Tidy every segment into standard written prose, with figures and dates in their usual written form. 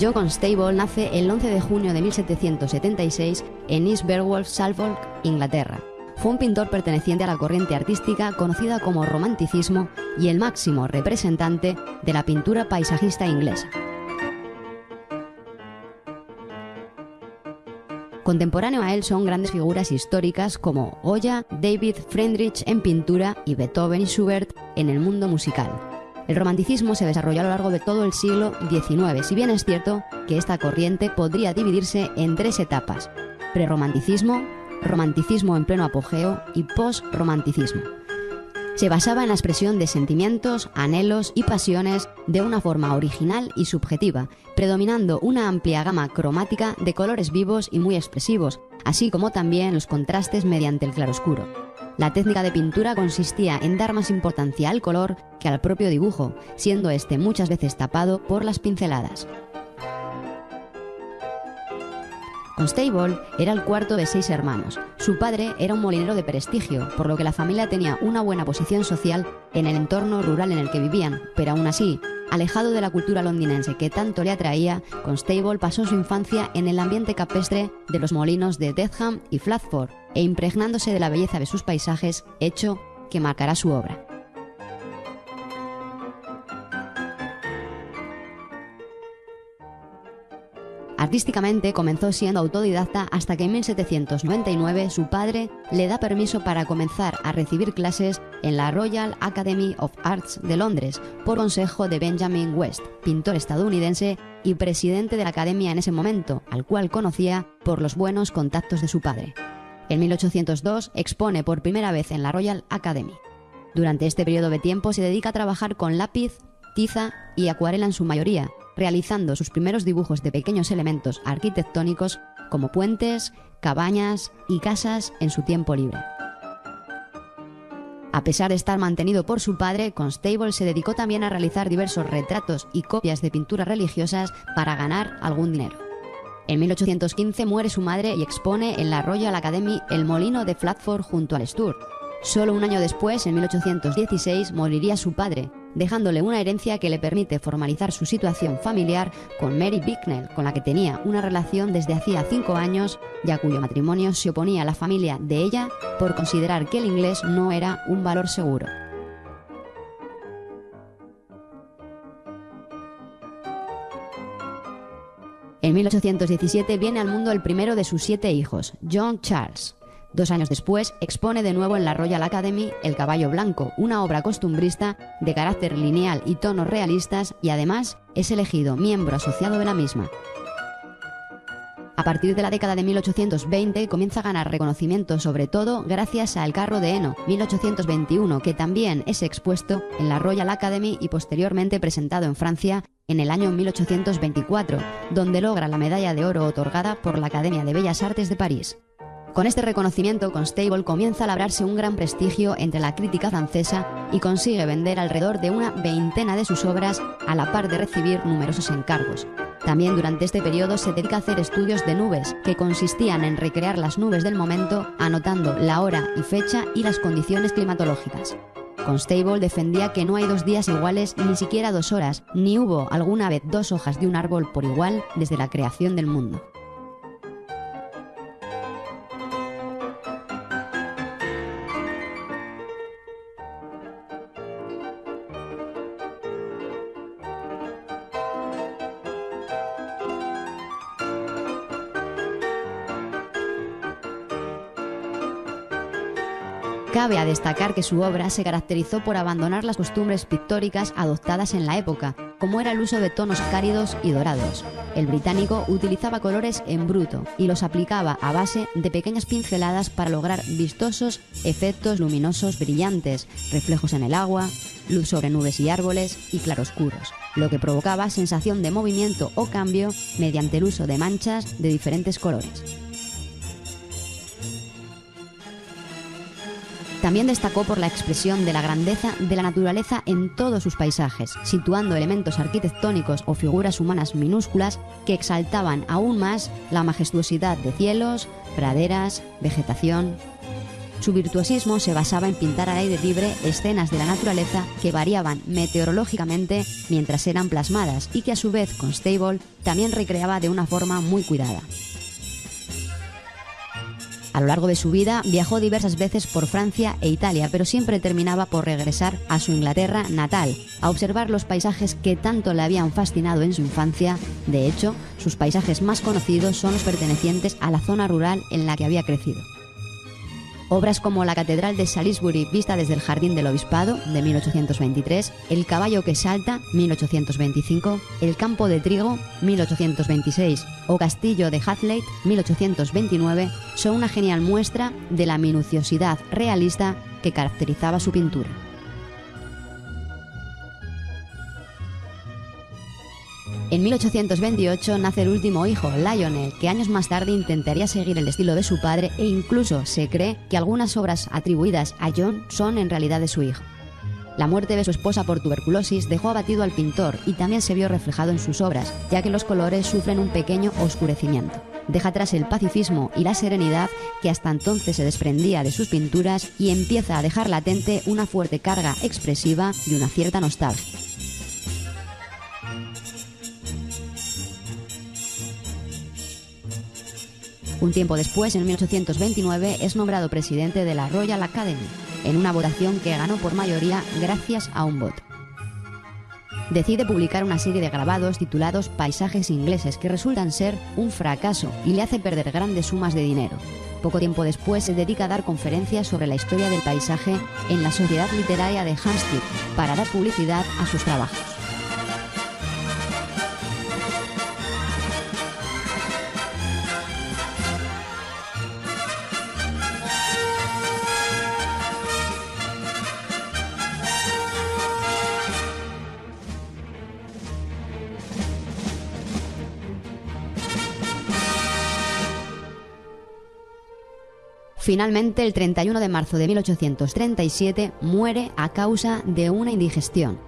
John Constable nace el 11 de junio de 1776 en East Berwolf, Suffolk, Inglaterra. Fue un pintor perteneciente a la corriente artística conocida como romanticismo y el máximo representante de la pintura paisajista inglesa. Contemporáneo a él son grandes figuras históricas como Goya, David Friedrich en pintura y Beethoven y Schubert en el mundo musical. El romanticismo se desarrolló a lo largo de todo el siglo XIX, si bien es cierto que esta corriente podría dividirse en tres etapas: prerromanticismo, romanticismo en pleno apogeo y postromanticismo. Se basaba en la expresión de sentimientos, anhelos y pasiones de una forma original y subjetiva, predominando una amplia gama cromática de colores vivos y muy expresivos, así como también los contrastes mediante el claroscuro. La técnica de pintura consistía en dar más importancia al color que al propio dibujo, siendo este muchas veces tapado por las pinceladas. Constable era el cuarto de 6 hermanos. Su padre era un molinero de prestigio, por lo que la familia tenía una buena posición social en el entorno rural en el que vivían, pero aún así, alejado de la cultura londinense que tanto le atraía, Constable pasó su infancia en el ambiente campestre de los molinos de Dedham y Flatford, e impregnándose de la belleza de sus paisajes, hecho que marcará su obra. Artísticamente comenzó siendo autodidacta hasta que en 1799 su padre le da permiso para comenzar a recibir clases en la Royal Academy of Arts de Londres por consejo de Benjamin West, pintor estadounidense y presidente de la academia en ese momento, al cual conocía por los buenos contactos de su padre. En 1802 expone por primera vez en la Royal Academy. Durante este periodo de tiempo se dedica a trabajar con lápiz, tiza y acuarela en su mayoría, realizando sus primeros dibujos de pequeños elementos arquitectónicos como puentes, cabañas y casas en su tiempo libre. A pesar de estar mantenido por su padre, Constable se dedicó también a realizar diversos retratos y copias de pinturas religiosas para ganar algún dinero. En 1815 muere su madre y expone en la Royal Academy el molino de Flatford junto al Stour. Solo un año después, en 1816, moriría su padre, dejándole una herencia que le permite formalizar su situación familiar con Mary Bicknell, con la que tenía una relación desde hacía 5 años y a cuyo matrimonio se oponía la familia de ella por considerar que el inglés no era un valor seguro. En 1817 viene al mundo el primero de sus 7 hijos, John Charles. 2 años después, expone de nuevo en la Royal Academy El caballo blanco, una obra costumbrista de carácter lineal y tonos realistas, y además es elegido miembro asociado de la misma. A partir de la década de 1820 comienza a ganar reconocimiento, sobre todo gracias a El carro de heno, 1821, que también es expuesto en la Royal Academy y posteriormente presentado en Francia en el año 1824, donde logra la medalla de oro otorgada por la Academia de Bellas Artes de París. Con este reconocimiento, Constable comienza a labrarse un gran prestigio entre la crítica francesa y consigue vender alrededor de una veintena de sus obras, a la par de recibir numerosos encargos. También durante este periodo se dedica a hacer estudios de nubes, que consistían en recrear las nubes del momento, anotando la hora y fecha y las condiciones climatológicas. Constable defendía que no hay 2 días iguales, ni siquiera 2 horas, ni hubo alguna vez 2 hojas de un árbol por igual desde la creación del mundo. Cabe a destacar que su obra se caracterizó por abandonar las costumbres pictóricas adoptadas en la época, como era el uso de tonos cálidos y dorados. El británico utilizaba colores en bruto y los aplicaba a base de pequeñas pinceladas para lograr vistosos efectos luminosos brillantes, reflejos en el agua, luz sobre nubes y árboles y claroscuros, lo que provocaba sensación de movimiento o cambio mediante el uso de manchas de diferentes colores. También destacó por la expresión de la grandeza de la naturaleza en todos sus paisajes, situando elementos arquitectónicos o figuras humanas minúsculas que exaltaban aún más la majestuosidad de cielos, praderas, vegetación. Su virtuosismo se basaba en pintar al aire libre escenas de la naturaleza que variaban meteorológicamente mientras eran plasmadas y que a su vez Constable también recreaba de una forma muy cuidada. A lo largo de su vida viajó diversas veces por Francia e Italia, pero siempre terminaba por regresar a su Inglaterra natal, a observar los paisajes que tanto le habían fascinado en su infancia. De hecho, sus paisajes más conocidos son los pertenecientes a la zona rural en la que había crecido. Obras como la Catedral de Salisbury vista desde el Jardín del Obispado, de 1823, El caballo que salta, 1825, El campo de trigo, 1826, o Castillo de Hazlitt, 1829, son una genial muestra de la minuciosidad realista que caracterizaba su pintura. En 1828 nace el último hijo, Lionel, que años más tarde intentaría seguir el estilo de su padre e incluso se cree que algunas obras atribuidas a John son en realidad de su hijo. La muerte de su esposa por tuberculosis dejó abatido al pintor y también se vio reflejado en sus obras, ya que los colores sufren un pequeño oscurecimiento. Deja atrás el pacifismo y la serenidad que hasta entonces se desprendía de sus pinturas y empieza a dejar latente una fuerte carga expresiva y una cierta nostalgia. Un tiempo después, en 1829, es nombrado presidente de la Royal Academy, en una votación que ganó por mayoría gracias a un voto. Decide publicar una serie de grabados titulados Paisajes ingleses, que resultan ser un fracaso y le hace perder grandes sumas de dinero. Poco tiempo después se dedica a dar conferencias sobre la historia del paisaje en la Sociedad Literaria de Hampstead para dar publicidad a sus trabajos. Finalmente, el 31 de marzo de 1837, muere a causa de una indigestión.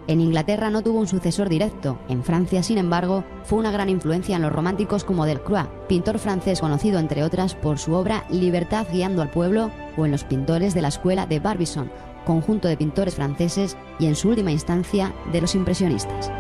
En Inglaterra no tuvo un sucesor directo. En Francia, sin embargo, fue una gran influencia en los románticos como Delacroix, pintor francés conocido, entre otras, por su obra Libertad guiando al pueblo, o en los pintores de la escuela de Barbizon, conjunto de pintores franceses, y en su última instancia, de los impresionistas.